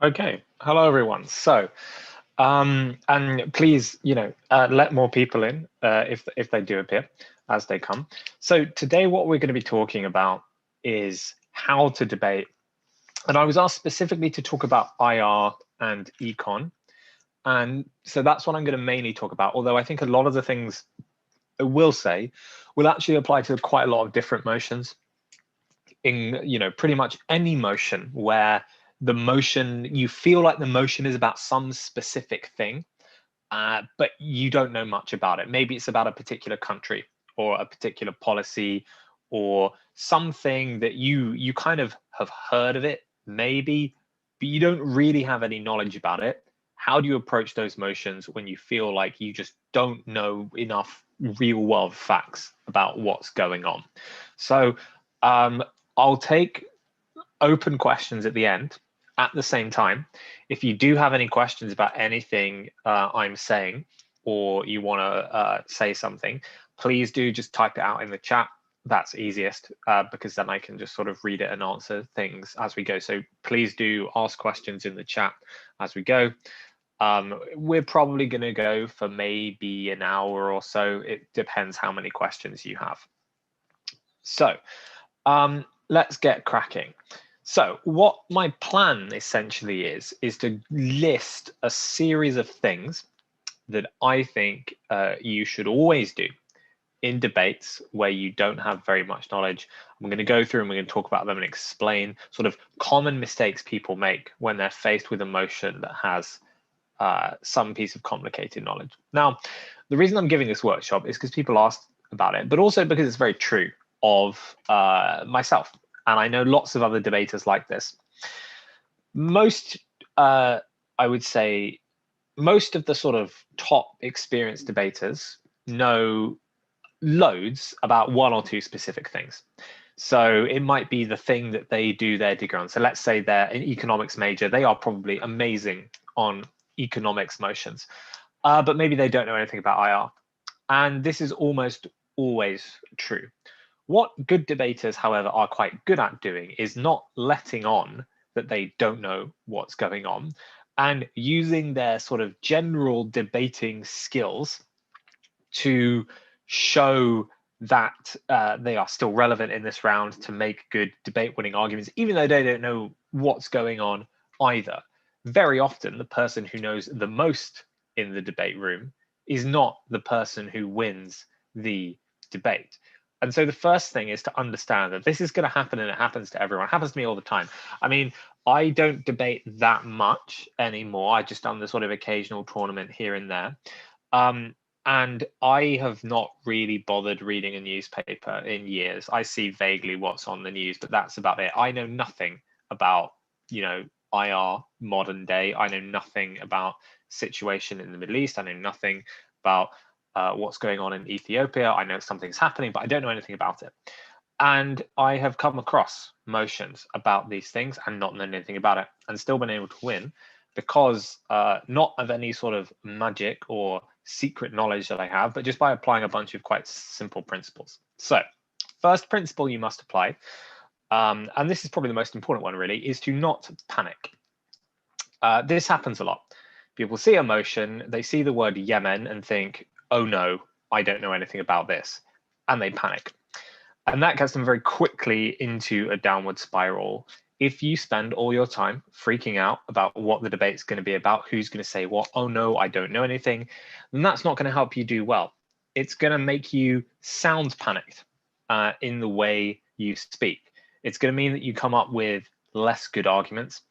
Okay, hello everyone. And please, let more people in if they do appear as they come. So today, what we're going to be talking about is how to debate. And I was asked specifically to talk about IR and ECON, and so that's what I'm going to mainly talk about. Although I think a lot of the things I will say will actually apply to quite a lot of different motions in pretty much any motion where the motion, you feel like the motion is about some specific thing, but you don't know much about it. Maybe it's about a particular country or a particular policy or something that you kind of have heard of it, maybe, but you don't really have any knowledge about it. How do you approach those motions when you feel like you just don't know enough real world facts about what's going on? So I'll take open questions at the end. At the same time, if you do have any questions about anything I'm saying, or you want to say something, please do just type it out in the chat. That's easiest because then I can just sort of read it and answer things as we go. So please do ask questions in the chat as we go. We're probably going to go for maybe an hour or so. It depends how many questions you have. So let's get cracking. So what my plan essentially is to list a series of things that I think you should always do in debates where you don't have very much knowledge. I'm going to go through and we're going to talk about them and explain sort of common mistakes people make when they're faced with a motion that has some piece of complicated knowledge. Now, the reason I'm giving this workshop is because people asked about it, but also because it's very true of myself. And I know lots of other debaters like this. Most, I would say, most of the sort of top experienced debaters know loads about one or two specific things. So it might be the thing that they do their degree on. So let's say they're an economics major. They are probably amazing on economics motions, but maybe they don't know anything about IR. And this is almost always true. What good debaters, however, are quite good at doing is not letting on that they don't know what's going on and using their sort of general debating skills to show that they are still relevant in this round to make good debate winning arguments, even though they don't know what's going on either. Very often, the person who knows the most in the debate room is not the person who wins the debate. And so the first thing is to understand that this is going to happen, and it happens to everyone. It happens to me all the time. I mean, I don't debate that much anymore. I just done the sort of occasional tournament here and there. And I have not really bothered reading a newspaper in years. I see vaguely what's on the news, but that's about it. I know nothing about, IR modern day. I know nothing about situation in the Middle East. I know nothing about what's going on in Ethiopia. I know something's happening, but I don't know anything about it. And I have come across motions about these things and not known anything about it and still been able to win because not of any sort of magic or secret knowledge that I have, but just by applying a bunch of quite simple principles. So first principle you must apply, and this is probably the most important one really, is to not panic. This happens a lot. People see a motion, they see the word Yemen and think, oh no, I don't know anything about this, and they panic. And that gets them very quickly into a downward spiral. If you spend all your time freaking out about what the debate's going to be about, who's going to say what, oh no, I don't know anything, then that's not going to help you do well. It's going to make you sound panicked in the way you speak. It's going to mean that you come up with less good arguments.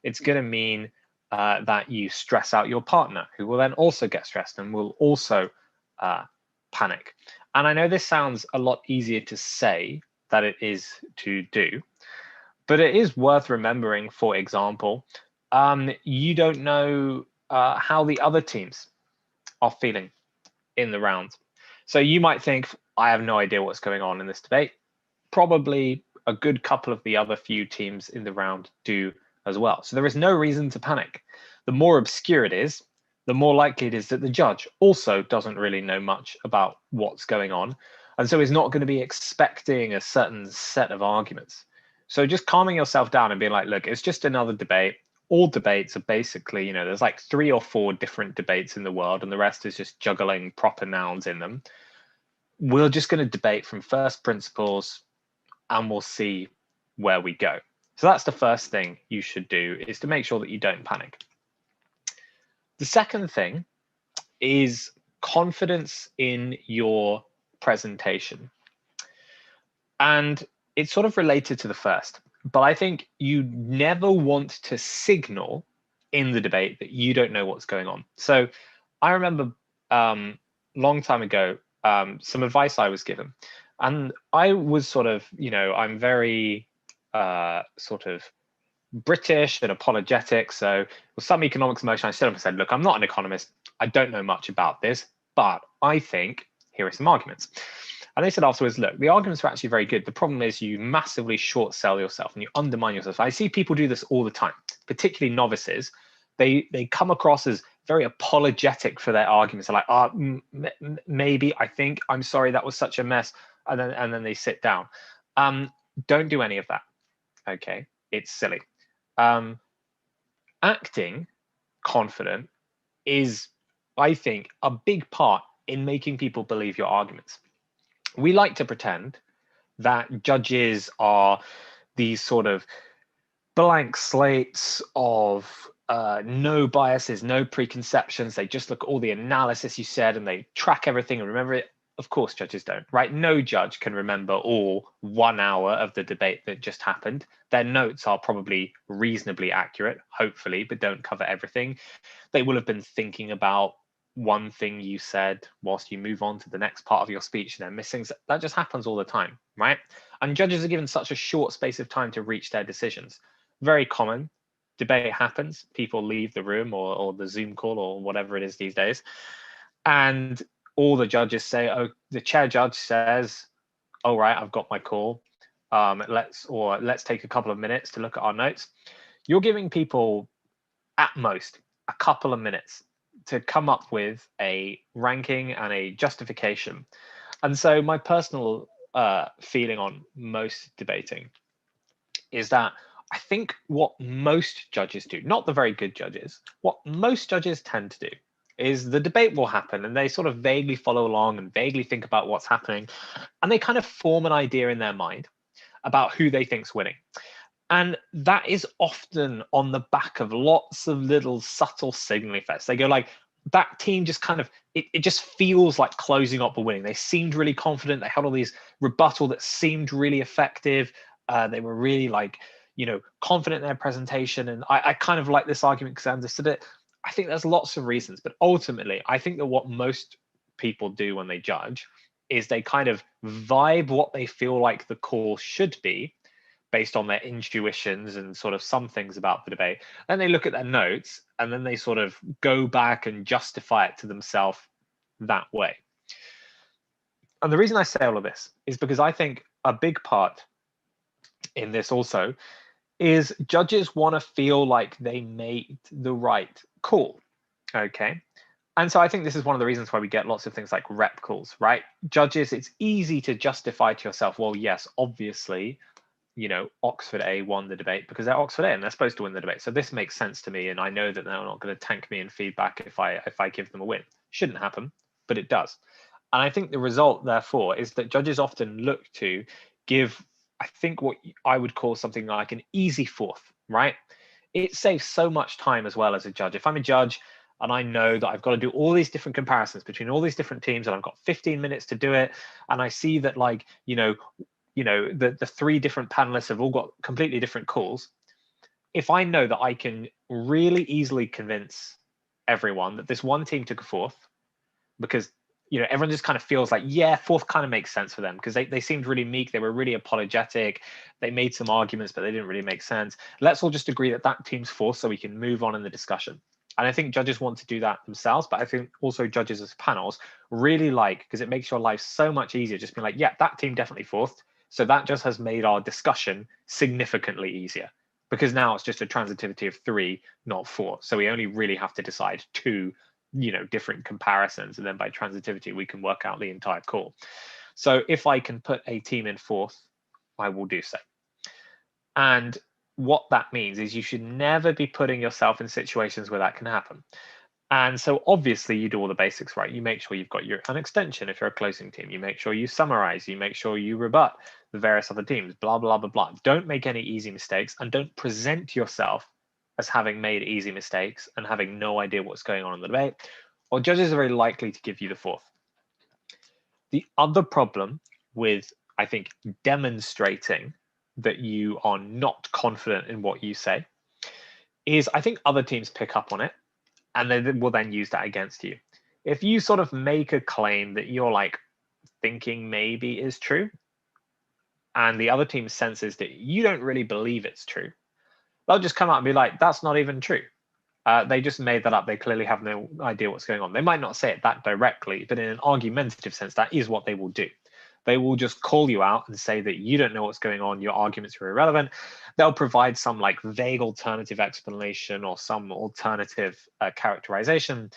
It's going to mean that you stress out your partner, who will then also get stressed and will also panic. And I know this sounds a lot easier to say than it is to do, but it is worth remembering, for example, you don't know how the other teams are feeling in the round. So you might think, I have no idea what's going on in this debate. Probably a good couple of the other few teams in the round do as well. So there is no reason to panic. The more obscure it is, the more likely it is that the judge also doesn't really know much about what's going on, and so is not going to be expecting a certain set of arguments. So just calming yourself down and being like, look, it's just another debate. all debates are basically, you know, there's like 3 or 4 different debates in the world, and the rest is just juggling proper nouns in them. We're just going to debate from first principles, and we'll see where we go. So that's the first thing you should do, is to make sure that you don't panic. The second thing is confidence in your presentation. And it's sort of related to the first, but I think you never want to signal in the debate that you don't know what's going on. So I remember long time ago, some advice I was given, and I was sort of, you know, I'm very sort of British and apologetic. So with some economics motion, I stood up and said, look, I'm not an economist. I don't know much about this, but I think here are some arguments. And they said afterwards, look, the arguments are actually very good. The problem is you massively short sell yourself and you undermine yourself. I see people do this all the time, particularly novices. They come across as very apologetic for their arguments. They're like, oh, maybe, I think, I'm sorry, that was such a mess. And then they sit down. Don't do any of that. Okay, it's silly. Acting confident is, I think, a big part in making people believe your arguments. We like to pretend that judges are these sort of blank slates of no biases, no preconceptions. They just look at all the analysis you said and they track everything and remember it. Of course, judges don't, right? No judge can remember all 1 hour of the debate that just happened. Their notes are probably reasonably accurate, hopefully, but don't cover everything. They will have been thinking about one thing you said whilst you move on to the next part of your speech and they're missing. That just happens all the time, right? And judges are given such a short space of time to reach their decisions. Very common. Debate happens, people leave the room or the Zoom call or whatever it is these days, and all the judges say, oh, the chair judge says, all right, I've got my call. Let's take a couple of minutes to look at our notes. You're giving people at most a couple of minutes to come up with a ranking and a justification. And so my personal feeling on most debating is that I think what most judges do, not the very good judges, what most judges tend to do is the debate will happen and they sort of vaguely follow along and vaguely think about what's happening. And they kind of form an idea in their mind about who they think's winning. And that is often on the back of lots of little subtle signal effects. They go like, that team just kind of, it just feels like closing up or winning. They seemed really confident. They had all these rebuttal that seemed really effective. They were really like, you know, confident in their presentation. And I kind of like this argument because I understood it. I think there's lots of reasons, but ultimately, I think that what most people do when they judge is they kind of vibe what they feel like the call should be based on their intuitions and sort of some things about the debate. Then they look at their notes and then they sort of go back and justify it to themselves that way. And the reason I say all of this is because I think a big part in this also is judges want to feel like they made the right call. Okay. And so I think this is one of the reasons why we get lots of things like rep calls, right? Judges, it's easy to justify to yourself, well, yes, obviously, you know, Oxford A won the debate because they're Oxford A and they're supposed to win the debate. So this makes sense to me. And I know that they're not going to tank me in feedback if I give them a win. Shouldn't happen, but it does. And I think the result, therefore, is that judges often look to give, I think, what I would call something like an easy fourth, right? It saves so much time as well as a judge. If I'm a judge and I know that I've got to do all these different comparisons between all these different teams and I've got 15 minutes to do it, and I see that, like, you know, the 3 different panelists have all got completely different calls. If I know that I can really easily convince everyone that this one team took a fourth, because, you know, everyone just kind of feels like, yeah, fourth kind of makes sense for them because they seemed really meek. They were really apologetic. They made some arguments, but they didn't really make sense. Let's all just agree that that team's fourth so we can move on in the discussion. And I think judges want to do that themselves, but I think also judges as panels really like, because it makes your life so much easier, just being like, yeah, that team definitely fourth. So that just has made our discussion significantly easier because now it's just a transitivity of 3, not 4. So we only really have to decide 2, you know, different comparisons. And then by transitivity, we can work out the entire call. So if I can put a team in fourth, I will do so. And what that means is you should never be putting yourself in situations where that can happen. And so obviously you do all the basics right. You make sure you've got an extension if you're a closing team. You make sure you summarize. You make sure you rebut the various other teams, blah, blah, blah, blah. Don't make any easy mistakes, and don't present yourself as having made easy mistakes and having no idea what's going on in the debate, or judges are very likely to give you the fourth. The other problem with, I think, demonstrating that you are not confident in what you say is I think other teams pick up on it, and they will then use that against you. If you sort of make a claim that you're like thinking maybe is true, and the other team senses that you don't really believe it's true, they'll just come out and be like, that's not even true. They just made that up. They clearly have no idea what's going on. They might not say it that directly, but in an argumentative sense, that is what they will do. They will just call you out and say that you don't know what's going on, your arguments are irrelevant. They'll provide some like vague alternative explanation or some alternative characterization.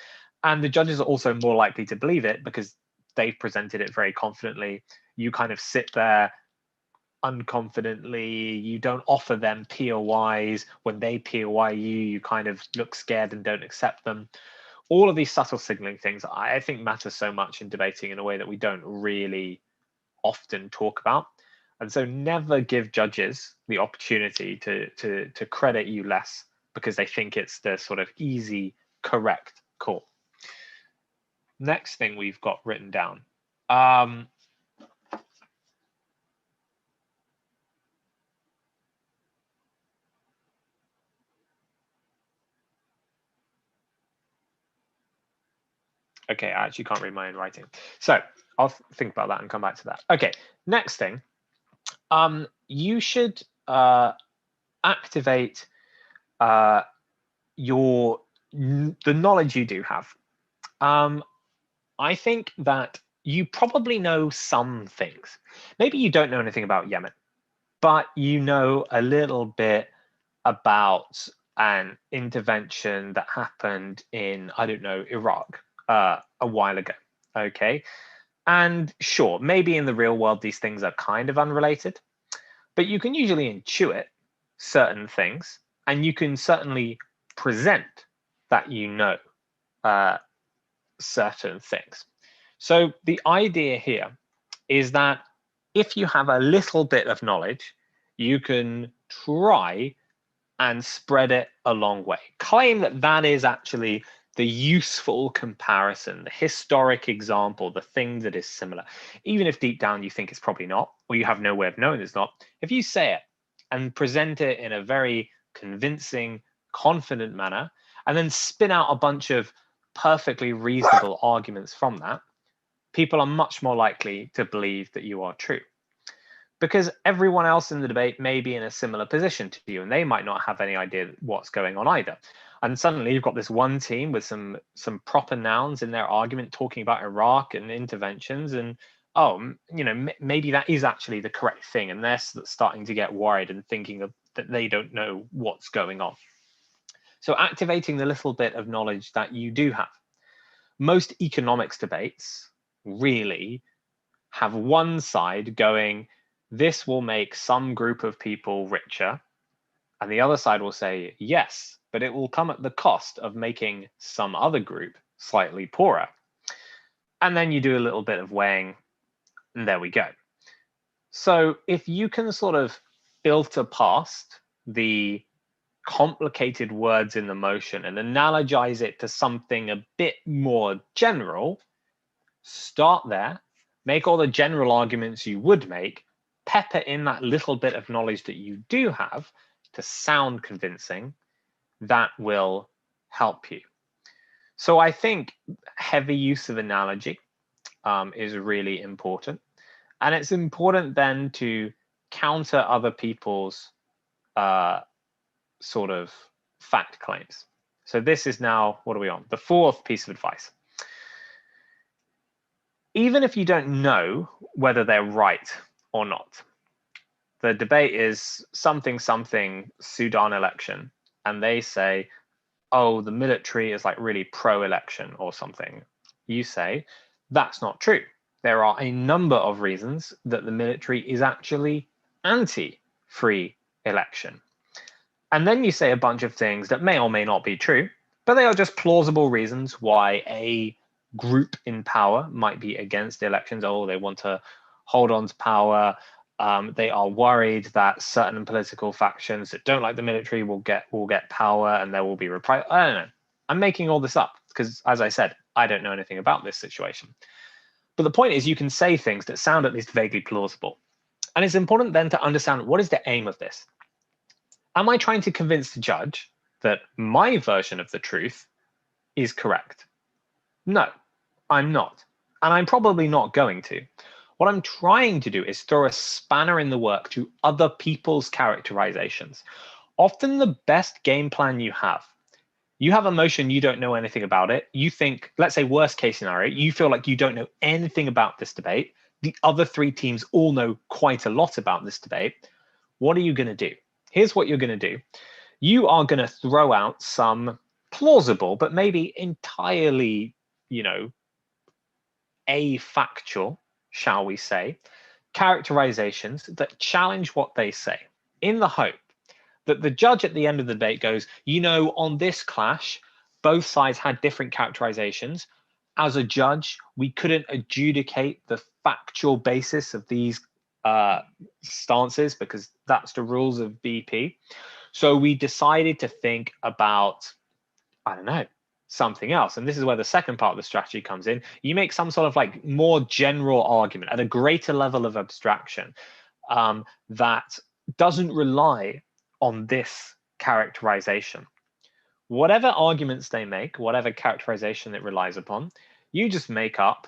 And the judges are also more likely to believe it because they've presented it very confidently. You kind of sit there unconfidently, you don't offer them POIs. When they POI you, you kind of look scared and don't accept them. All of these subtle signaling things I think matter so much in debating in a way that we don't really often talk about. And so never give judges the opportunity to credit you less because they think it's the sort of easy, correct call. Next thing we've got written down. Okay, I actually can't read my own writing. So I'll think about that and come back to that. Okay, next thing. You should activate the knowledge you do have. I think that you probably know some things. Maybe you don't know anything about Yemen, but you know a little bit about an intervention that happened in, I don't know, Iraq a while ago. Okay. And sure, maybe in the real world, these things are kind of unrelated, but you can usually intuit certain things, and you can certainly present that you know certain things. So the idea here is that if you have a little bit of knowledge, you can try and spread it a long way. Claim that that is actually the useful comparison, the historic example, the thing that is similar. Even if deep down you think it's probably not, or you have no way of knowing it's not, if you say it and present it in a very convincing, confident manner, and then spin out a bunch of perfectly reasonable arguments from that, people are much more likely to believe that you are true. Because everyone else in the debate may be in a similar position to you, and they might not have any idea what's going on either. And suddenly you've got this one team with some proper nouns in their argument talking about Iraq and interventions, and oh, you know, maybe that is actually the correct thing, and they're starting to get worried and thinking that they don't know what's going on. So activating the little bit of knowledge that you do have. Most economics debates really have one side going, this will make some group of people richer, and the other side will say, yes, but it will come at the cost of making some other group slightly poorer. And then you do a little bit of weighing, and there we go. So if you can sort of filter past the complicated words in the motion and analogize it to something a bit more general, start there, make all the general arguments you would make, pepper in that little bit of knowledge that you do have to sound convincing. That will help you. So I think heavy use of analogy is really important. And it's important then to counter other people's sort of fact claims. So this is now, what are we on? The fourth piece of advice. Even if you don't know whether they're right or not, the debate is something Sudan election, and they say, oh, the military is like really pro-election or something. You say, that's not true. There are a number of reasons that the military is actually anti-free election. And then you say a bunch of things that may or may not be true, but they are just plausible reasons why a group in power might be against elections. Oh, they want to hold on to power. They are worried that certain political factions that don't like the military will get power and there will be reprisal. I don't know. I'm making all this up because, as I said, I don't know anything about this situation. But the point is, you can say things that sound at least vaguely plausible. And it's important then to understand, what is the aim of this? Am I trying to convince the judge that my version of the truth is correct? No, I'm not. And I'm probably not going to. What I'm trying to do is throw a spanner in the work to other people's characterizations. Often the best game plan you have a motion, you don't know anything about it. You think, let's say worst case scenario, you feel like you don't know anything about this debate. The other three teams all know quite a lot about this debate. What are you going to do? Here's what you're going to do. You are going to throw out some plausible, but maybe entirely, afactual, shall we say, characterizations that challenge what they say, in the hope that the judge at the end of the debate goes, on this clash, both sides had different characterizations. As a judge, we couldn't adjudicate the factual basis of these stances because that's the rules of BP. So we decided to think about, I don't know, something else. And this is where the second part of the strategy comes in. You make some sort of like more general argument at a greater level of abstraction that doesn't rely on this characterization. Whatever arguments they make, whatever characterization it relies upon, you just make up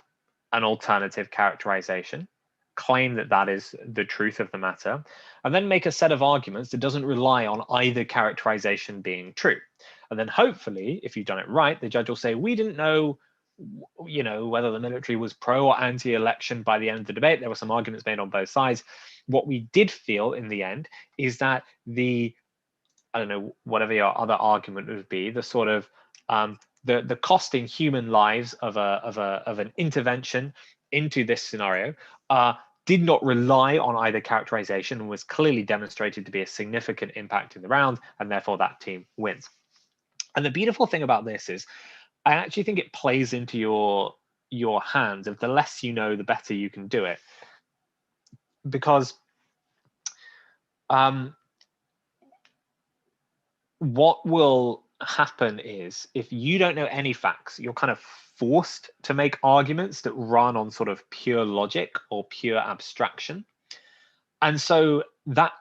an alternative characterization, claim that that is the truth of the matter, and then make a set of arguments that doesn't rely on either characterization being true. And then hopefully, if you've done it right, the judge will say, we didn't know whether the military was pro or anti-election by the end of the debate. There were some arguments made on both sides. What we did feel in the end is that I don't know, whatever your other argument would be, the sort of the cost in human lives of an intervention into this scenario did not rely on either characterization and was clearly demonstrated to be a significant impact in the round, and therefore that team wins. And the beautiful thing about this is, I actually think it plays into your hands of the less you know, the better you can do it. Because what will happen is, if you don't know any facts, you're kind of forced to make arguments that run on sort of pure logic or pure abstraction. And so that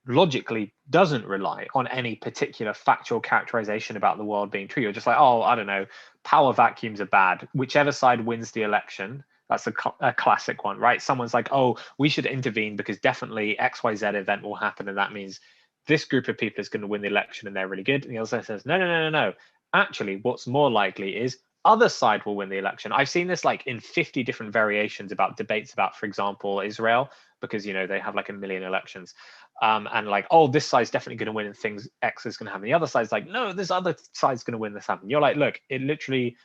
logically doesn't rely on any particular factual characterization about the world being true. You're just like, oh, I don't know, power vacuums are bad. Whichever side wins the election, that's a classic one, right? Someone's like, oh, we should intervene because definitely XYZ event will happen. And that means this group of people is going to win the election and they're really good. And the other side says, no. Actually, what's more likely is other side will win the election. I've seen this like in 50 different variations about debates about, for example, Israel, because, they have like a million elections. And like, oh, this side's definitely going to win and things X is going to happen. The other side's like, no, this other side's going to win, this happen. You're like, look, it literally,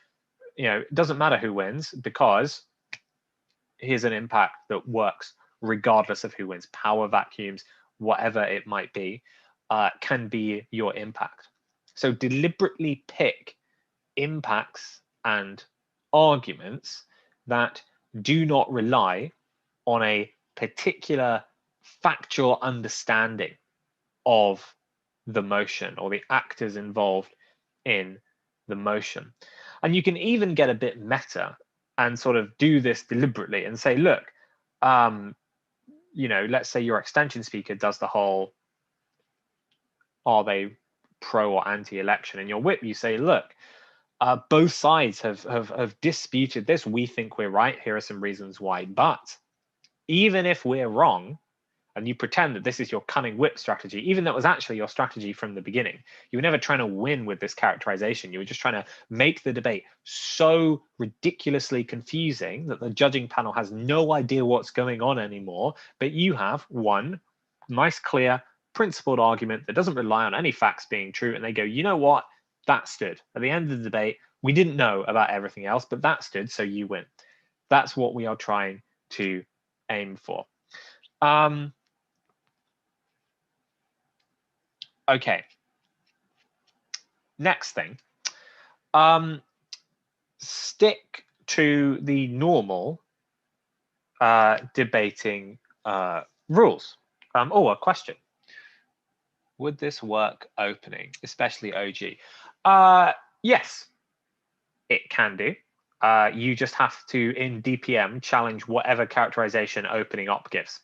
it doesn't matter who wins, because here's an impact that works regardless of who wins. Power vacuums, whatever it might be, can be your impact. So deliberately pick impacts and arguments that do not rely on a particular factual understanding of the motion or the actors involved in the motion. And you can even get a bit meta and sort of do this deliberately and say, look, let's say your extension speaker does the whole, are they pro or anti-election? In your whip, you say, look, both sides have disputed this. We think we're right. Here are some reasons why. But even if we're wrong, and you pretend that this is your cunning whip strategy, even though it was actually your strategy from the beginning, you were never trying to win with this characterization. You were just trying to make the debate so ridiculously confusing that the judging panel has no idea what's going on anymore. But you have one nice, clear, principled argument that doesn't rely on any facts being true. And they go, you know what? That stood. At the end of the debate, we didn't know about everything else, but that stood, so you win. That's what we are trying to aim for. Okay, Next thing, stick to the normal debating rules. Oh, a question. Would this work opening, especially OG? Yes, it can do. You just have to, in DPM, challenge whatever characterization opening op gives.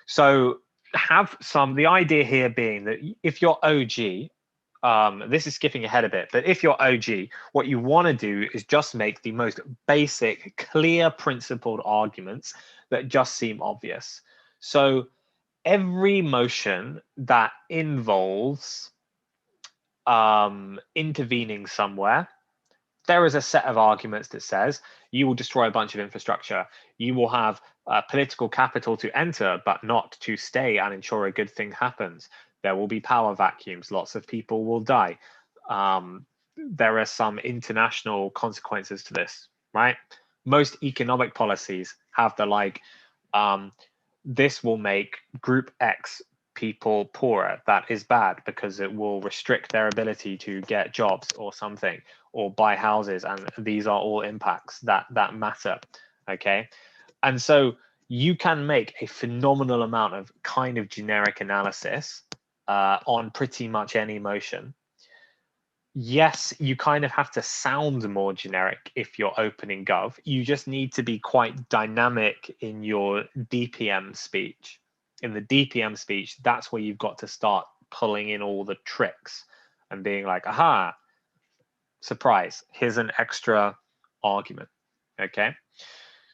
So have the idea here being that if you're OG, this is skipping ahead a bit, but if you're OG, what you want to do is just make the most basic, clear, principled arguments that just seem obvious. So every motion that involves intervening somewhere, there is a set of arguments that says you will destroy a bunch of infrastructure. You will have political capital to enter, but not to stay and ensure a good thing happens. There will be power vacuums. Lots of people will die. There are some international consequences to this, right? Most economic policies have the like, this will make group X people poorer. That is bad because it will restrict their ability to get jobs or something, or buy houses, and these are all impacts that matter. Okay, and so you can make a phenomenal amount of kind of generic analysis on pretty much any motion. Yes, you kind of have to sound more generic if you're opening gov. You just need to be quite dynamic in your DPM speech. In the DPM speech, that's where you've got to start pulling in all the tricks and being like, aha, surprise, here's an extra argument. Okay.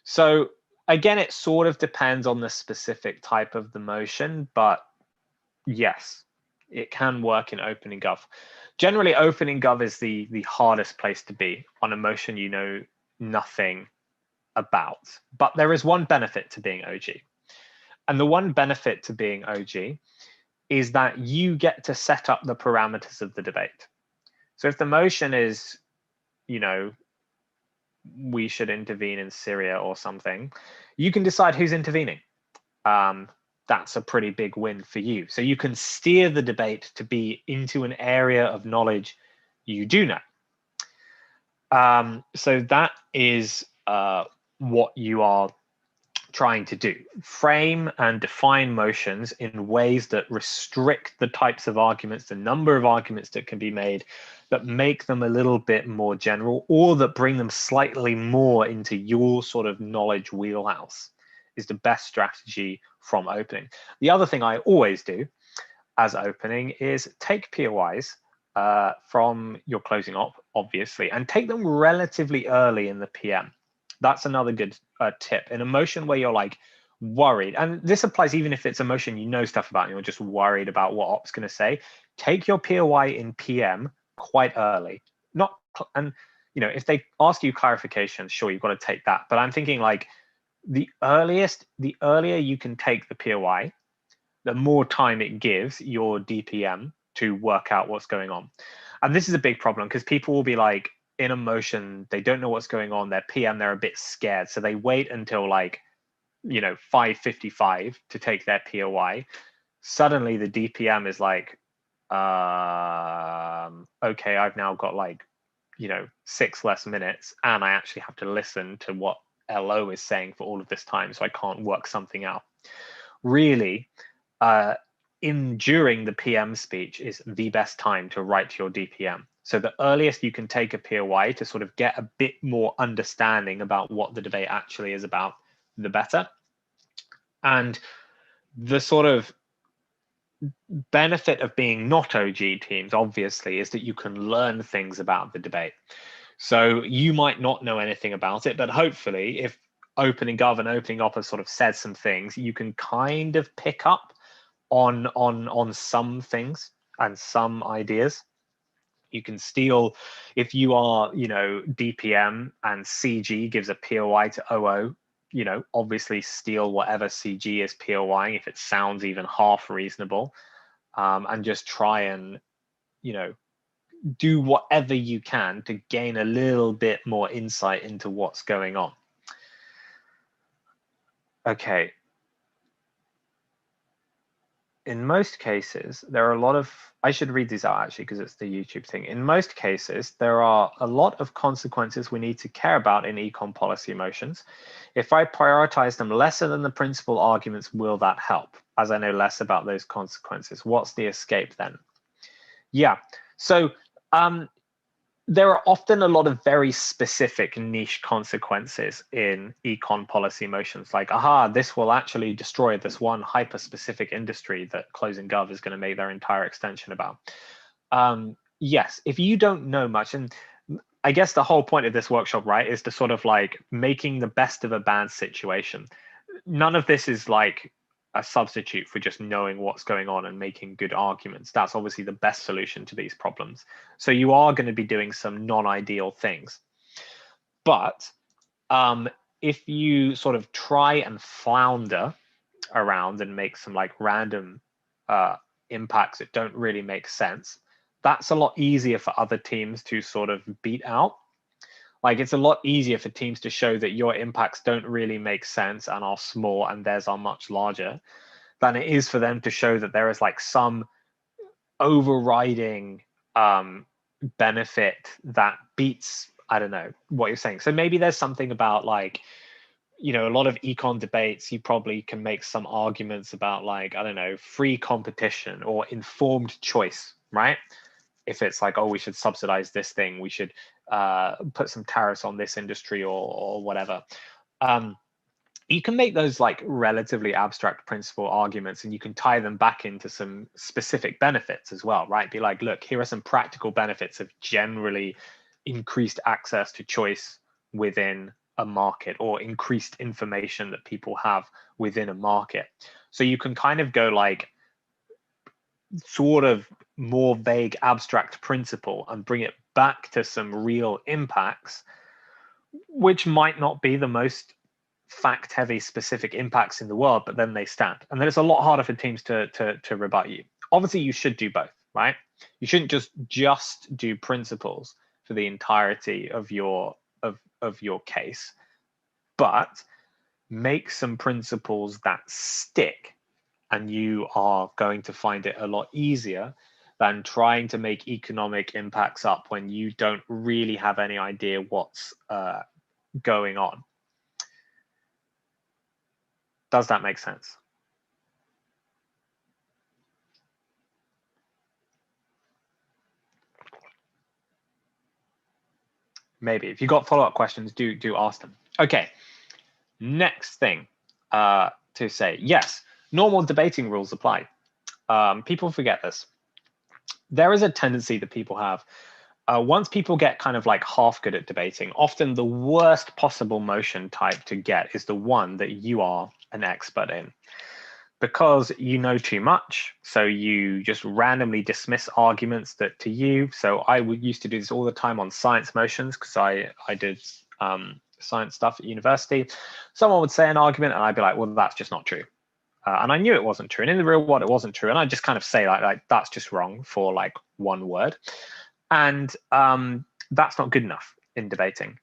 So again, it sort of depends on the specific type of the motion, but yes, it can work in opening gov. Generally, opening gov is the hardest place to be on a motion you know nothing about. But there is one benefit to being OG. And the one benefit to being OG is that you get to set up the parameters of the debate. So if the motion is, you know, we should intervene in Syria or something, you can decide who's intervening. That's a pretty big win for you. So you can steer the debate to be into an area of knowledge you do know. So that is what you are trying to do. Frame and define motions in ways that restrict the types of arguments, the number of arguments that can be made, that make them a little bit more general, or that bring them slightly more into your sort of knowledge wheelhouse, is the best strategy from opening. The other thing I always do as opening is take POIs from your closing op, obviously, and take them relatively early in the PM. That's another good tip. In a motion where you're like worried, and this applies even if it's a motion you know stuff about and you're just worried about what op's going to say, take your POI in PM quite early. Not, and you know, if they ask you clarifications, sure, you've got to take that. But I'm thinking like the earlier you can take the POI, the more time it gives your DPM to work out what's going on. And this is a big problem because people will be like, in a motion, they don't know what's going on. Their PM, they're a bit scared. So they wait until like, you know, 5:55 to take their POI. Suddenly the DPM is like, okay, I've now got like, you know, 6 less minutes and I actually have to listen to what LO is saying for all of this time. So I can't work something out. Really, during the PM speech is the best time to write your DPM. So the earliest you can take a POI to sort of get a bit more understanding about what the debate actually is about, the better. And the sort of benefit of being not OG teams, obviously, is that you can learn things about the debate. So you might not know anything about it, but hopefully if opening gov and opening op have sort of said some things, you can kind of pick up on some things and some ideas. You can steal, if you are, you know, DPM and CG gives a POI to OO, you know, obviously steal whatever CG is POIing if it sounds even half reasonable, and just try and, you know, do whatever you can to gain a little bit more insight into what's going on. Okay. in most cases, there are a lot of, I should read these out actually because it's the YouTube thing. In most cases, there are a lot of consequences we need to care about in econ policy motions. If I prioritize them lesser than the principal arguments, will that help? As I know less about those consequences, what's the escape then? Yeah, so there are often a lot of very specific niche consequences in econ policy motions, like, aha, this will actually destroy this one hyper-specific industry that Closing Gov is going to make their entire extension about. Yes, if you don't know much, and I guess the whole point of this workshop, right, is to sort of like making the best of a bad situation. None of this is like a substitute for just knowing what's going on and making good arguments. That's obviously the best solution to these problems. So you are going to be doing some non-ideal things. But if you sort of try and flounder around and make some like random impacts that don't really make sense, that's a lot easier for other teams to sort of beat out. Like, it's a lot easier for teams to show that your impacts don't really make sense and are small and theirs are much larger than it is for them to show that there is like some overriding benefit that beats, I don't know, what you're saying. So maybe there's something about like, you know, a lot of econ debates, you probably can make some arguments about like, I don't know, free competition or informed choice, right? If it's like, oh, we should subsidize this thing, we should put some tariffs on this industry or whatever. You can make those like relatively abstract principle arguments and you can tie them back into some specific benefits as well, right? Be like, look, here are some practical benefits of generally increased access to choice within a market or increased information that people have within a market. So you can kind of go like sort of more vague abstract principle and bring it back to some real impacts, which might not be the most fact heavy specific impacts in the world, but then they stand. And then it's a lot harder for teams to rebut you. Obviously you should do both, right? You shouldn't just do principles for the entirety of your case, but make some principles that stick, and you are going to find it a lot easier than trying to make economic impacts up when you don't really have any idea what's going on. Does that make sense? Maybe. If you've got follow-up questions, do ask them. Okay, next thing to say. Yes, normal debating rules apply. People forget this. There is a tendency that people have, once people get kind of like half good at debating, often the worst possible motion type to get is the one that you are an expert in, because you know too much. So you just randomly dismiss arguments that to you. So I used to do this all the time on science motions because I did science stuff at university. Someone would say an argument and I'd be like, well, that's just not true. And I knew it wasn't true. And in the real world, it wasn't true. And I just kind of say like that's just wrong for like one word. And that's not good enough in debating.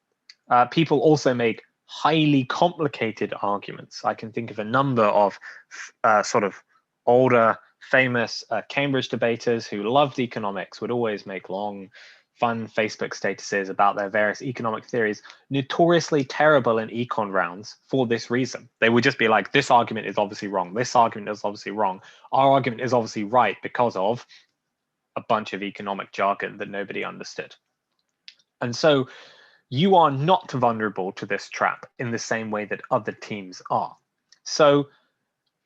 People also make highly complicated arguments. I can think of a number of sort of older, famous Cambridge debaters who loved economics, would always make long, fun Facebook statuses about their various economic theories, notoriously terrible in econ rounds for this reason. They would just be like, this argument is obviously wrong. This argument is obviously wrong. Our argument is obviously right because of a bunch of economic jargon that nobody understood. And so you are not vulnerable to this trap in the same way that other teams are. So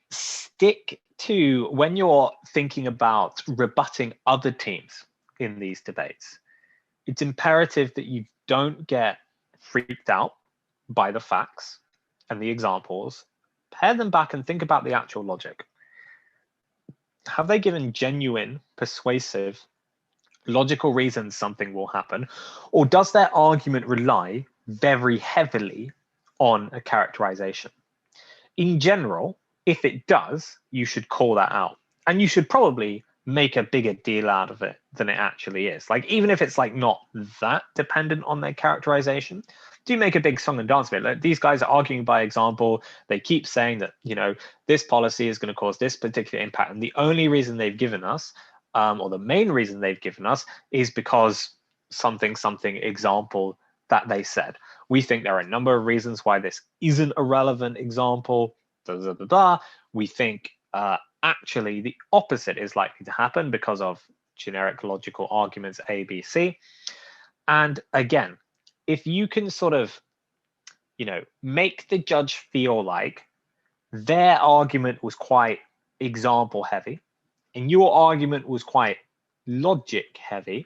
stick to, when you're thinking about rebutting other teams in these debates, it's imperative that you don't get freaked out by the facts and the examples. Pare them back and think about the actual logic. Have they given genuine, persuasive, logical reasons something will happen? Or does their argument rely very heavily on a characterization? In general, if it does, you should call that out. And you should probably make a bigger deal out of it than it actually is. Like, even if it's like not that dependent on their characterization, do make a big song and dance of it. Like, these guys are arguing by example. They keep saying that, you know, this policy is going to cause this particular impact. And the only reason they've given us, or the main reason they've given us, is because something example that they said. We think there are a number of reasons why this isn't a relevant example. Blah, blah, blah, blah. We think actually the opposite is likely to happen because of generic logical arguments A, B, C. And again, if you can sort of, you know, make the judge feel like their argument was quite example heavy and your argument was quite logic heavy,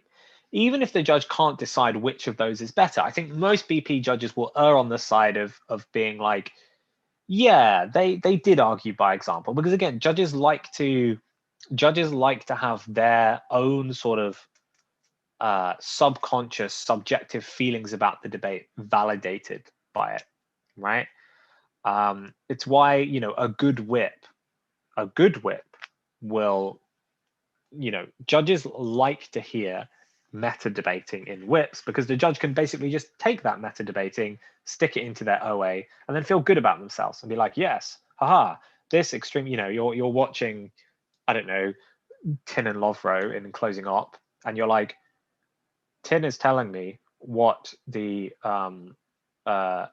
even if the judge can't decide which of those is better, I think most BP judges will err on the side of being like, yeah, they did argue by example, because again, judges like to have their own sort of subconscious, subjective feelings about the debate validated by it, right? It's why, you know, a good whip will, you know, judges like to hear meta debating in whips, because the judge can basically just take that meta debating, stick it into their OA, and then feel good about themselves and be like, yes, haha, this extreme, you know, you're watching, I don't know, Tin and Lovro in Closing Op, and you're like, Tin is telling me what the Lovro,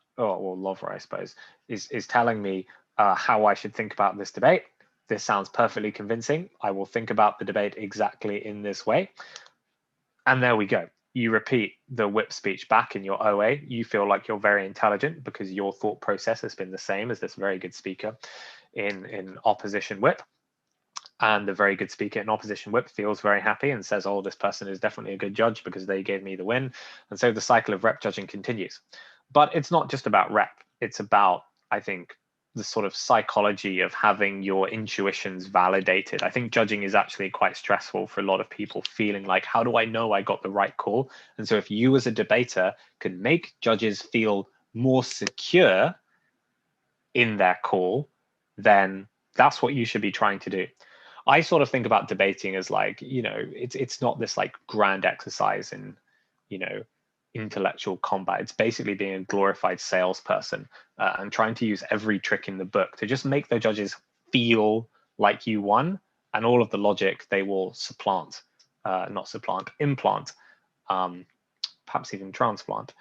I suppose, is telling me how I should think about this debate. This sounds perfectly convincing. I will think about the debate exactly in this way. And there we go. You repeat the whip speech back in your OA. You feel like you're very intelligent because your thought process has been the same as this very good speaker in opposition whip. And the very good speaker in opposition whip feels very happy and says, oh, this person is definitely a good judge because they gave me the win. And so the cycle of rep judging continues. But it's not just about rep. It's about, I think, the sort of psychology of having your intuitions validated. I think judging is actually quite stressful for a lot of people, feeling like, how do I know I got the right call? And so if you as a debater can make judges feel more secure in their call, then that's what you should be trying to do. I sort of think about debating as like, you know, it's not this like grand exercise in, you know, intellectual combat. It's basically being a glorified salesperson and trying to use every trick in the book to just make the judges feel like you won, and all of the logic they will supplant, not supplant, implant, perhaps even transplant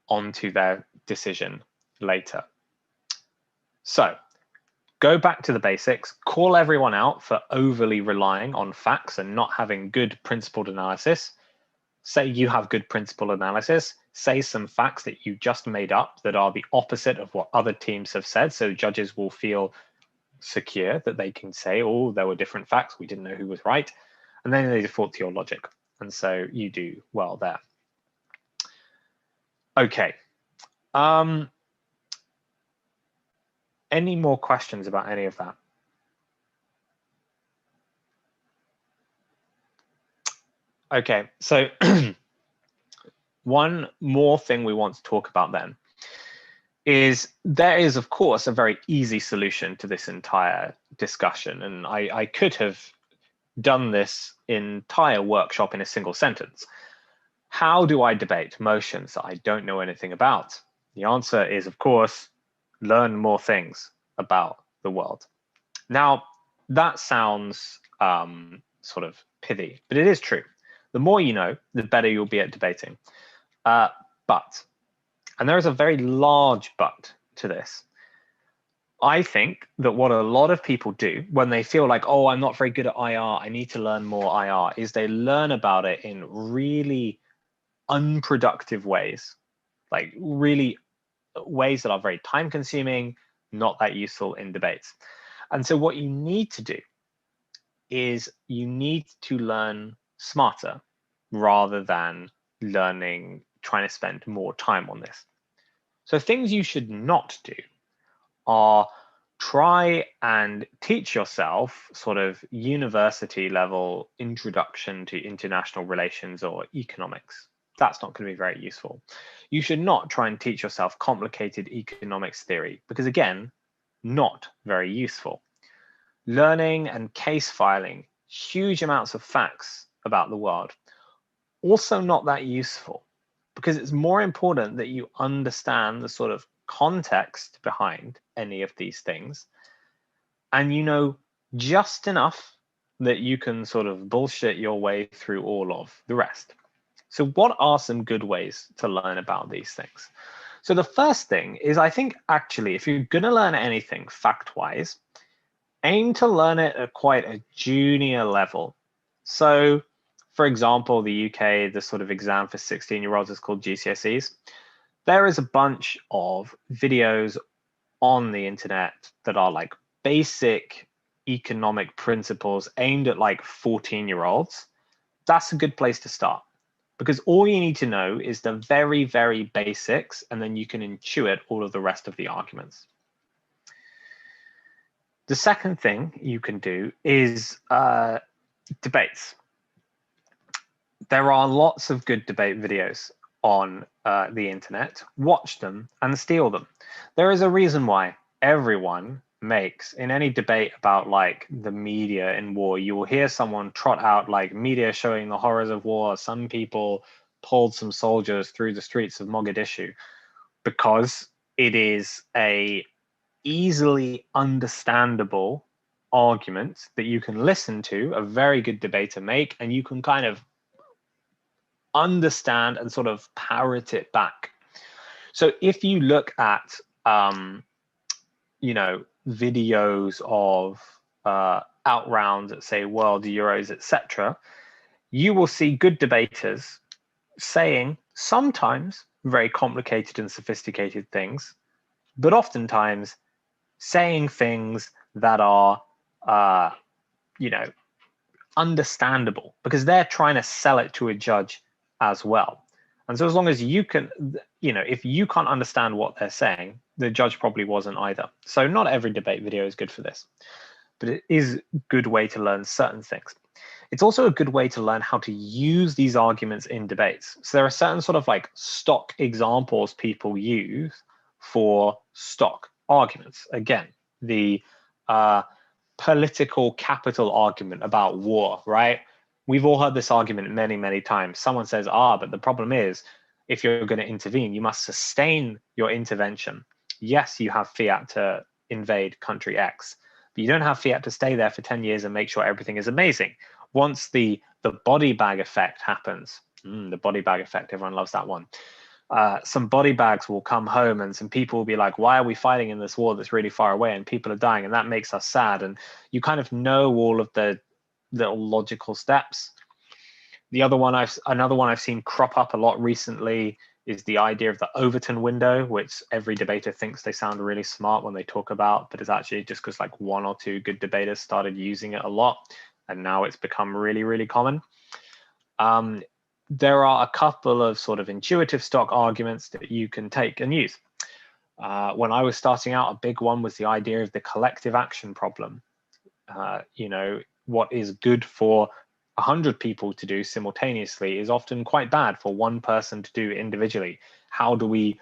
onto their decision later. So go back to the basics, call everyone out for overly relying on facts and not having good principled analysis. Say you have good principled analysis, say some facts that you just made up that are the opposite of what other teams have said, so judges will feel secure that they can say, oh, there were different facts, we didn't know who was right, and then they default to your logic. And so you do well there. Okay. Any more questions about any of that? Okay, so one more thing we want to talk about then is there is, of course, a very easy solution to this entire discussion. And I could have done this entire workshop in a single sentence. How do I debate motions that I don't know anything about? The answer is, of course, learn more things about the world. Now, that sounds sort of pithy, but it is true. The more you know, the better you'll be at debating. But, and there is a very large but to this, I think that what a lot of people do when they feel like, oh, I'm not very good at IR, I need to learn more IR, is they learn about it in really unproductive ways, like really ways that are very time consuming, not that useful in debates. And so what you need to do is you need to learn smarter rather than trying to spend more time on this. So things you should not do are try and teach yourself sort of university level introduction to international relations or economics. That's not going to be very useful. You should not try and teach yourself complicated economics theory, because again, not very useful. Learning and case filing huge amounts of facts about the world, also not that useful, because it's more important that you understand the sort of context behind any of these things, and you know just enough that you can sort of bullshit your way through all of the rest. So what are some good ways to learn about these things? So the first thing is, I think actually, if you're going to learn anything fact-wise, aim to learn it at quite a junior level. So for example, the UK, the sort of exam for 16-year-olds is called GCSEs. There is a bunch of videos on the internet that are like basic economic principles aimed at like 14-year-olds. That's a good place to start, because all you need to know is the very, very basics, and then you can intuit all of the rest of the arguments. The second thing you can do is debates. There are lots of good debate videos on the internet. Watch them and steal them. There is a reason why everyone makes, in any debate about like the media in war, you will hear someone trot out like media showing the horrors of war. Some people pulled some soldiers through the streets of Mogadishu, because it is a easily understandable argument that you can listen to a very good debater make, and you can kind of understand and sort of parrot it back. So if you look at you know, videos of out rounds at, say, World Euros, etc., you will see good debaters saying sometimes very complicated and sophisticated things, but oftentimes saying things that are you know, understandable, because they're trying to sell it to a judge as well. And so as long as you can, you know, if you can't understand what they're saying, the judge probably wasn't either. So not every debate video is good for this, but it is a good way to learn certain things. It's also a good way to learn how to use these arguments in debates. So there are certain sort of like stock examples people use for stock arguments. Again, the political capital argument about war, right? We've all heard this argument many, many times. Someone says, but the problem is, if you're going to intervene, you must sustain your intervention. Yes, you have fiat to invade country X, but you don't have fiat to stay there for 10 years and make sure everything is amazing. Once the body bag effect happens, the body bag effect, everyone loves that one. Some body bags will come home and some people will be like, why are we fighting in this war that's really far away and people are dying, and that makes us sad. And you kind of know all of the little logical steps. Another one I've seen crop up a lot recently is the idea of the Overton window, which every debater thinks they sound really smart when they talk about, but it's actually just because like one or two good debaters started using it a lot, and now it's become really, really common. There are a couple of sort of intuitive stock arguments that you can take and use. When I was starting out, a big one was the idea of the collective action problem. You know, what is good for 100 people to do simultaneously is often quite bad for one person to do individually. How do we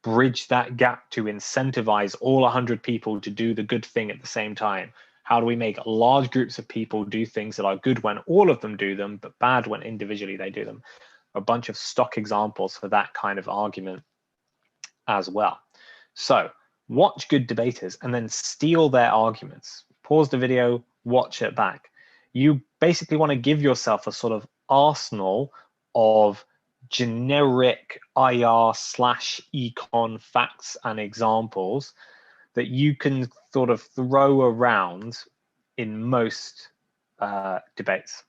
bridge that gap to incentivize all 100 people to do the good thing at the same time? How do we make large groups of people do things that are good when all of them do them, but bad when individually they do them? A bunch of stock examples for that kind of argument as well. So watch good debaters and then steal their arguments. Pause the video, watch it back. You basically want to give yourself a sort of arsenal of generic IR/econ facts and examples that you can sort of throw around in most debates.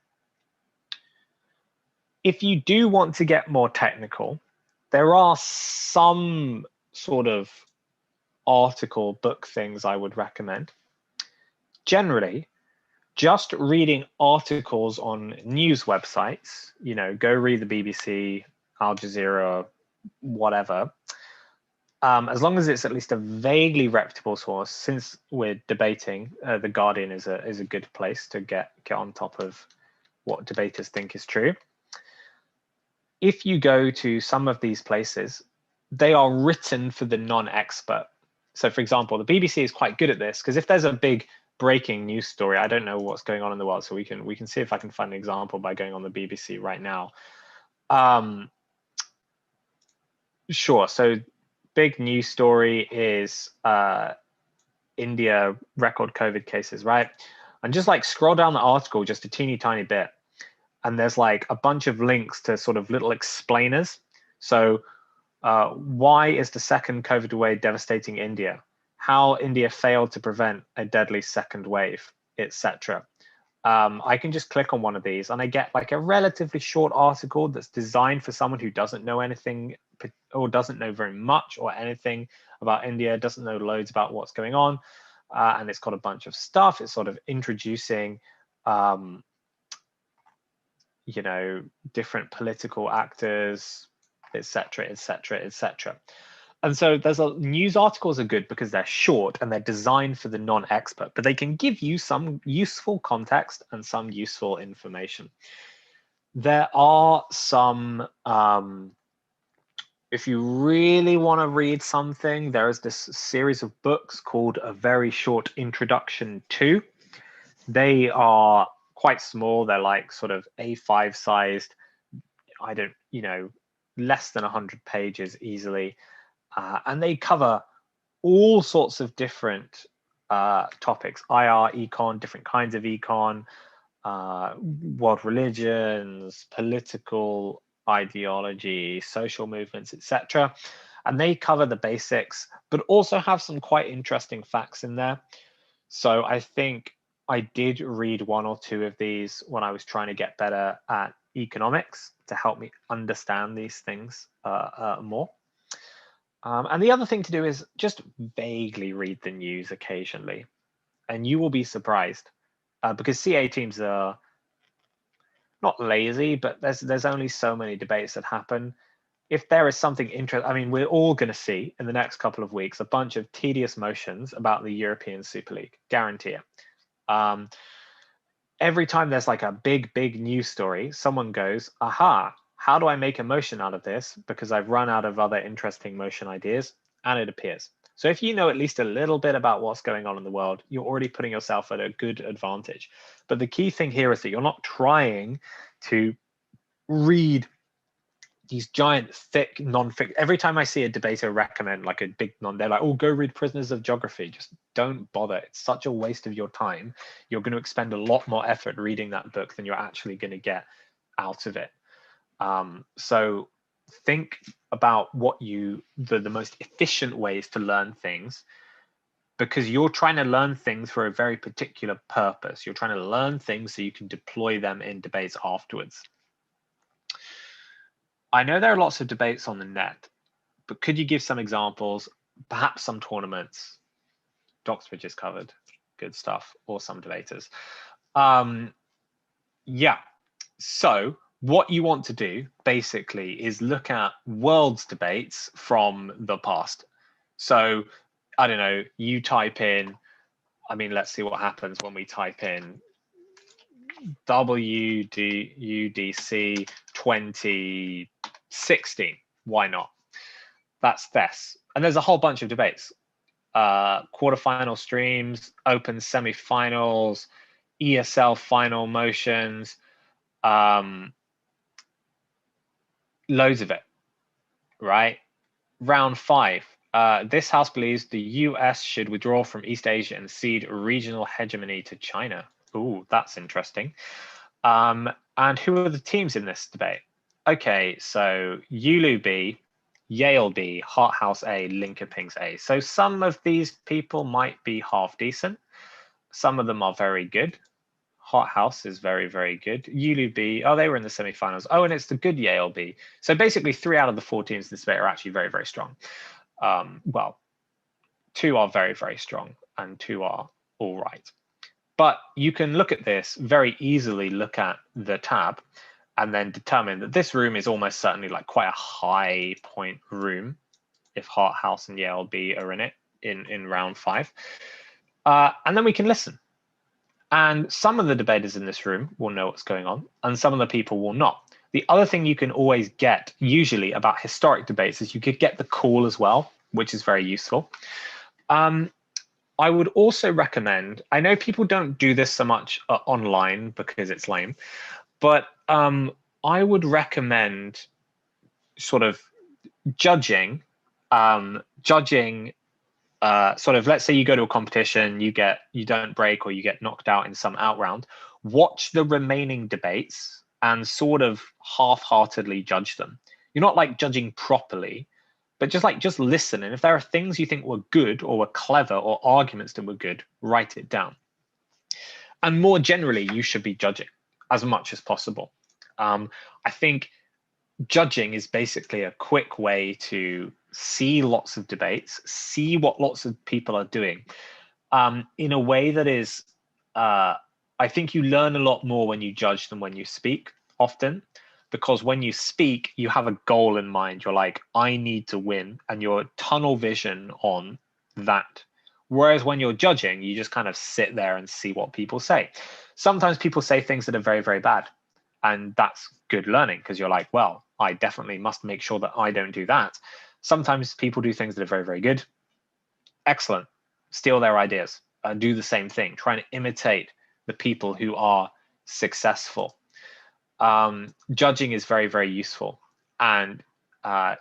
If you do want to get more technical, there are some sort of article book things I would recommend. Generally, just reading articles on news websites, you know, go read the BBC, Al Jazeera, whatever. As long as it's at least a vaguely reputable source, since we're debating, The Guardian is a good place to get on top of what debaters think is true. If you go to some of these places, they are written for the non-expert. So for example, the BBC is quite good at this, because if there's a big breaking news story. I don't know what's going on in the world, so we can see if I can find an example by going on the BBC right now. Sure. So big news story is India record COVID cases, right? And just like scroll down the article just a teeny tiny bit, and there's like a bunch of links to sort of little explainers. So why is the second COVID wave devastating India? How India failed to prevent a deadly second wave, etc. I can just click on one of these and I get like a relatively short article that's designed for someone who doesn't know anything or doesn't know very much or anything about India, doesn't know loads about what's going on. And it's got a bunch of stuff. It's sort of introducing, you know, different political actors, etc., etc., etc. And so news articles are good because they're short and they're designed for the non-expert, but they can give you some useful context and some useful information. There are some, if you really want to read something, there is this series of books called A Very Short Introduction To. They are quite small. They're like sort of A5 sized, less than 100 pages easily. And they cover all sorts of different topics, IR, econ, different kinds of econ, world religions, political ideology, social movements, etc. And they cover the basics, but also have some quite interesting facts in there. So I think I did read one or two of these when I was trying to get better at economics to help me understand these things more. And the other thing to do is just vaguely read the news occasionally, and you will be surprised because CA teams are not lazy, but there's only so many debates that happen. If there is something interesting, I mean, we're all going to see in the next couple of weeks a bunch of tedious motions about the European Super League, guarantee it. Every time there's like a big news story, someone goes, aha, how do I make a motion out of this? Because I've run out of other interesting motion ideas, and it appears. So if you know at least a little bit about what's going on in the world, you're already putting yourself at a good advantage. But the key thing here is that you're not trying to read these giant, thick, non-fiction. Every time I see a debater recommend like a big they're like, oh, go read Prisoners of Geography. Just don't bother. It's such a waste of your time. You're going to expend a lot more effort reading that book than you're actually going to get out of it. So think about what the most efficient ways to learn things, because you're trying to learn things for a very particular purpose. You're trying to learn things so you can deploy them in debates afterwards. I know there are lots of debates on the net, but could you give some examples, perhaps some tournaments? Doxbridge is covered, good stuff, or some debaters. Yeah, so what you want to do basically is look at world's debates from the past. So I don't know, you type in, I mean, let's see what happens when we type in WUDC 2016. Why not? That's this. And there's a whole bunch of debates. Quarterfinal streams, open semifinals, ESL final motions, loads of it, right? Round 5. This house believes the US should withdraw from East Asia and cede regional hegemony to China. Ooh, that's interesting. And who are the teams in this debate? Okay, so ULU B, Yale B, Harthouse A, Linköpings A. So some of these people might be half decent. Some of them are very good. Harthouse is very, very good. ULU B, oh, they were in the semifinals. Oh, and it's the good Yale B. So basically 3 out of the 4 teams in this debate are actually very, very strong. Well, 2 are very, very strong and 2 are all right. But you can look at this very easily, look at the tab, and then determine that this room is almost certainly like quite a high point room if Harthouse and Yale B are in it in round 5. And then we can listen. And some of the debaters in this room will know what's going on, and some of the people will not. The other thing you can always get, usually about historic debates, is you could get the call as well, which is very useful. I would also recommend, I know people don't do this so much online because it's lame, but I would recommend sort of judging, judging sort of, let's say you go to a competition, you don't break or you get knocked out in some out round, watch the remaining debates and sort of half-heartedly judge them. You're not like judging properly, but just listen. And if there are things you think were good or were clever or arguments that were good, write it down. And more generally, you should be judging as much as possible. I think judging is basically a quick way to see lots of debates, see what lots of people are doing in a way that is, I think you learn a lot more when you judge than when you speak often, because when you speak, you have a goal in mind. You're like, I need to win, and you're tunnel vision on that. Whereas when you're judging, you just kind of sit there and see what people say. Sometimes people say things that are very, very bad. And that's good learning because you're like, well, I definitely must make sure that I don't do that. Sometimes people do things that are very, very good. Excellent. Steal their ideas. Do the same thing. Try and imitate the people who are successful. Judging is very, very useful. And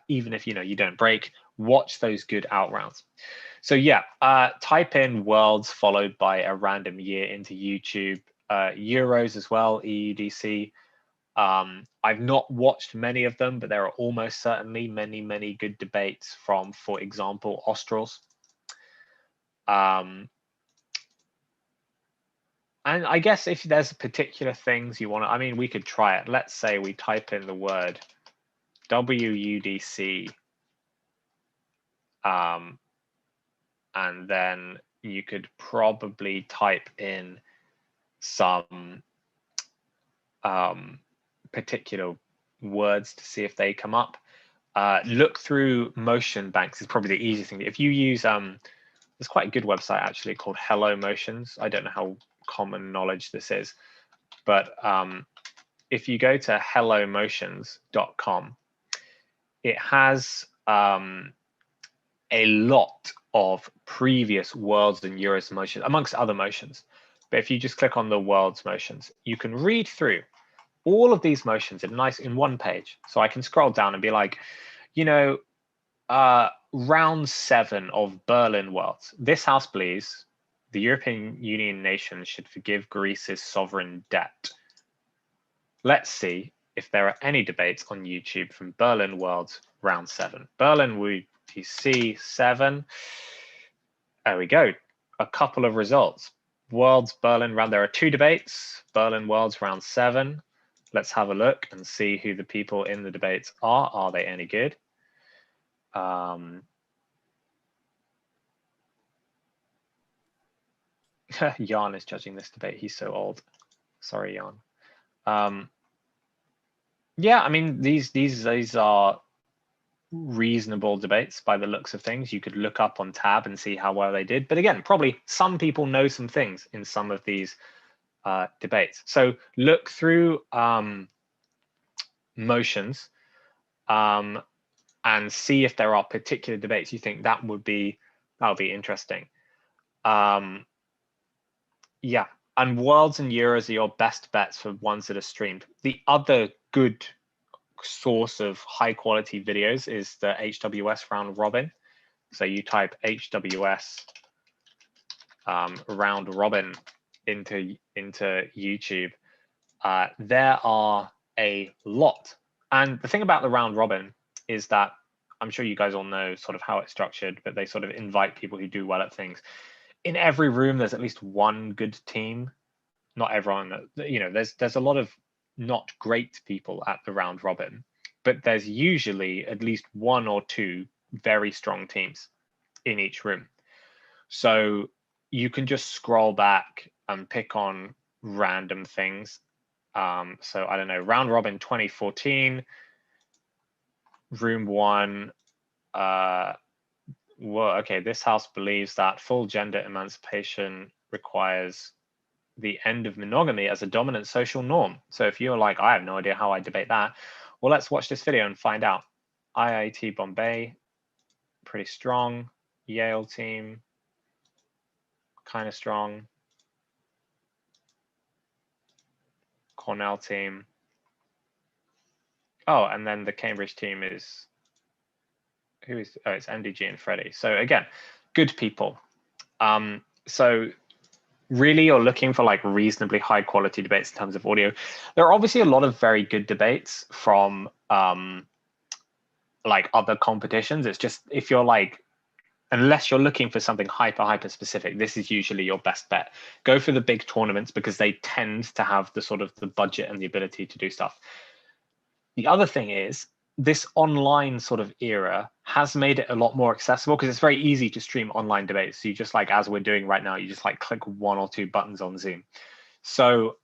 even if you don't break, watch those good out rounds. So yeah, type in worlds followed by a random year into YouTube. Euros as well, EUDC. I've not watched many of them, but there are almost certainly many, many good debates from, for example, Australs. And I guess if there's particular things you want to, I mean, we could try it. Let's say we type in the word WUDC, and then you could probably type in some particular words to see if they come up. Look through motion banks is probably the easiest thing. If you use, there's quite a good website actually called Hello Motions. I don't know how common knowledge this is, but if you go to hellomotions.com, it has a lot of previous worlds and Euros motions, amongst other motions. But if you just click on the world's motions, you can read through all of these motions in one page. So I can scroll down and be like, round 7 of Berlin Worlds. This house believes the European Union nations should forgive Greece's sovereign debt. Let's see if there are any debates on YouTube from Berlin Worlds round 7. Berlin WTC 7. There we go. A couple of results. Worlds Berlin round. There are 2 debates. Berlin Worlds round 7. Let's have a look and see who the people in the debates are. Are they any good? Jan is judging this debate. He's so old. Sorry, Jan. Yeah, I mean, these are reasonable debates by the looks of things. You could look up on tab and see how well they did. But again, probably some people know some things in some of these debates. So look through motions and see if there are particular debates you think that would be interesting. Yeah, and Worlds and Euros are your best bets for ones that are streamed. The other good source of high quality videos is the HWS round robin. So you type HWS round robin into YouTube. There are a lot. And the thing about the round robin is that I'm sure you guys all know sort of how it's structured, but they sort of invite people who do well at things. In every room, there's at least one good team. Not everyone, there's a lot of not great people at the round robin, but there's usually at least 1 or 2 very strong teams in each room. So you can just scroll back and pick on random things. So I don't know, round robin 2014, room 1. Well, okay, this house believes that full gender emancipation requires the end of monogamy as a dominant social norm. So if you're like, I have no idea how I debate that, well, let's watch this video and find out. IIT Bombay, pretty strong. Yale team. kind of strong. Cornell team. Oh, and then the Cambridge team is, who is, oh, it's MDG and Freddie. So again, good people. So really you're looking for like reasonably high quality debates in terms of audio. There are obviously a lot of very good debates from like other competitions. It's just, if you're like, unless you're looking for something hyper specific, this is usually your best bet. Go for the big tournaments because they tend to have the sort of the budget and the ability to do stuff. The other thing is, this online sort of era has made it a lot more accessible because it's very easy to stream online debates. So you just like, as we're doing right now, you just like click 1 or 2 buttons on Zoom. So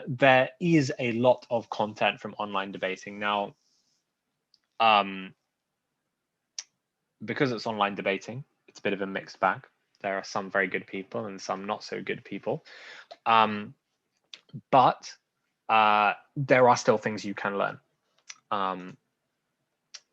there is a lot of content from online debating now. Because it's online debating, it's a bit of a mixed bag. There are some very good people and some not so good people. But there are still things you can learn.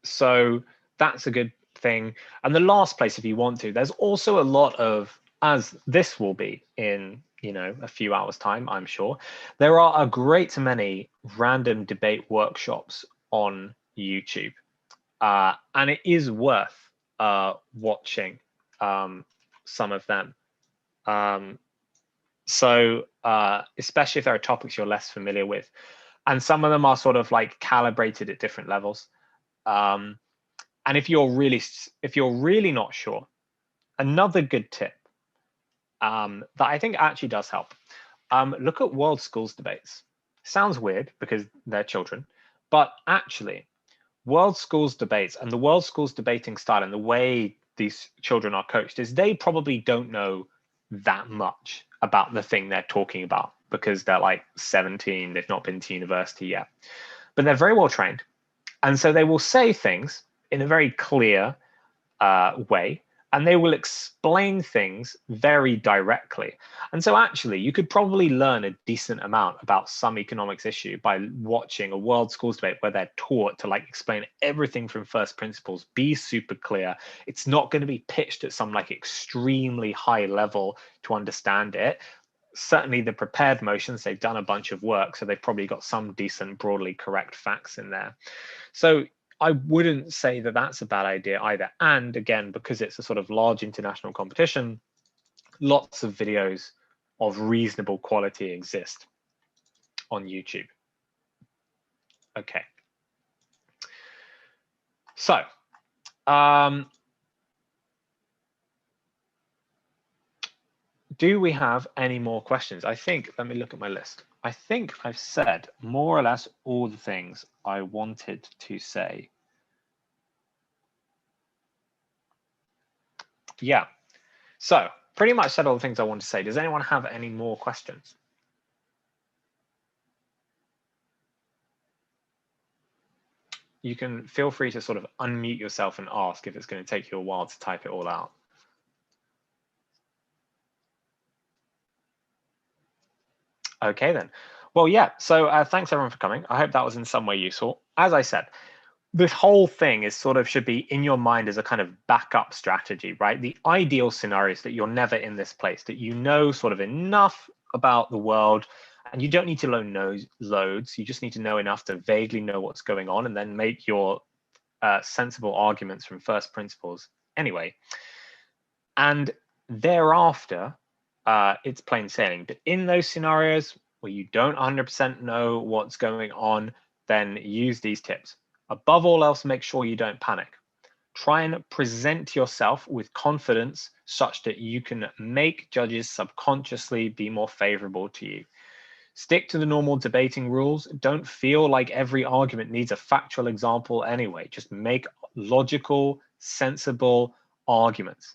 So that's a good thing. And the last place, if you want to, there's also a lot of, as this will be in, you know, a few hours time, I'm sure, there are a great many random debate workshops on YouTube. And it is worth watching some of them. So especially if there are topics you're less familiar with. And some of them are sort of like calibrated at different levels. And if you're really not sure, another good tip that I think actually does help, look at World Schools Debates. Sounds weird because they're children, but actually World Schools Debates and the World Schools debating style and the way these children are coached is they probably don't know that much about the thing they're talking about because they're like 17, they've not been to university yet, but they're very well trained. And so they will say things in a very clear way, and they will explain things very directly. And so actually, you could probably learn a decent amount about some economics issue by watching a World Schools Debate where they're taught to like explain everything from first principles, be super clear. It's not going to be pitched at some like extremely high level to understand it. Certainly the prepared motions, they've done a bunch of work, so they've probably got some decent, broadly correct facts in there. So I wouldn't say that that's a bad idea either. And again, because it's a sort of large international competition, lots of videos of reasonable quality exist on YouTube. Okay. So, do we have any more questions? I think, let me look at my list. I think I've said more or less all the things I wanted to say. Yeah, so pretty much said all the things I want to say. Does anyone have any more questions? You can feel free to sort of unmute yourself and ask if it's going to take you a while to type it all out. Okay, then. Well, yeah, so thanks everyone for coming. I hope that was in some way useful. As I said, this whole thing is sort of should be in your mind as a kind of backup strategy, right? The ideal scenario is that you're never in this place, that you know sort of enough about the world, and you don't need to learn loads. You just need to know enough to vaguely know what's going on and then make your sensible arguments from first principles anyway. And thereafter, it's plain sailing. But in those scenarios where you don't 100% know what's going on, then use these tips. Above all else, make sure you don't panic. Try and present yourself with confidence such that you can make judges subconsciously be more favorable to you. Stick to the normal debating rules. Don't feel like every argument needs a factual example anyway. Just make logical, sensible arguments.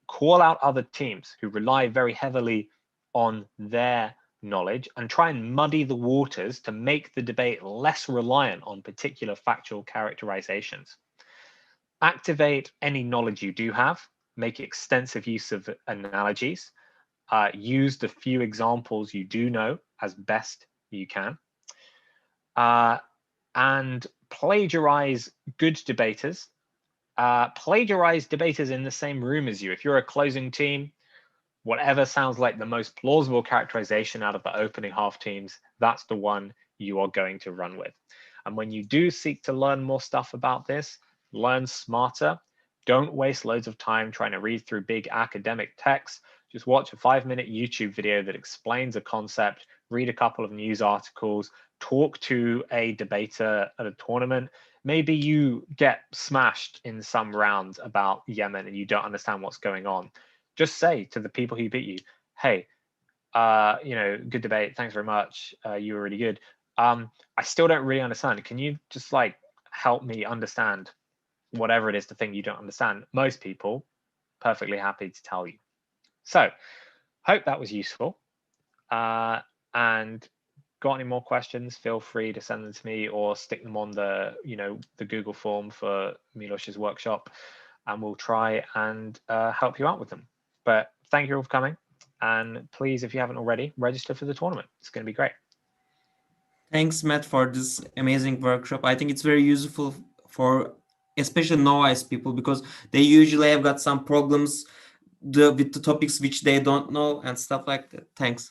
Call out other teams who rely very heavily on their knowledge and try and muddy the waters to make the debate less reliant on particular factual characterizations. Activate any knowledge you do have. Make extensive use of analogies. Use the few examples you do know as best you can. And plagiarize good debaters. Plagiarize debaters in the same room as you. If you're a closing team, whatever sounds like the most plausible characterization out of the opening half teams, that's the one you are going to run with. And when you do seek to learn more stuff about this, learn smarter. Don't waste loads of time trying to read through big academic texts. Just watch a 5-minute YouTube video that explains a concept, read a couple of news articles, talk to a debater at a tournament. Maybe you get smashed in some round about Yemen and you don't understand what's going on. Just say to the people who beat you, hey, good debate. Thanks very much. You were really good. I still don't really understand. Can you just like help me understand whatever it is, the thing you don't understand? Most people perfectly happy to tell you. So hope that was useful. And got any more questions, feel free to send them to me or stick them on the Google form for Milosh's workshop, and we'll try and help you out with them. But thank you all for coming. And please, if you haven't already, register for the tournament. It's going to be great. Thanks, Matt, for this amazing workshop. I think it's very useful for especially novice people, because they usually have got some problems with the topics which they don't know and stuff like that. Thanks.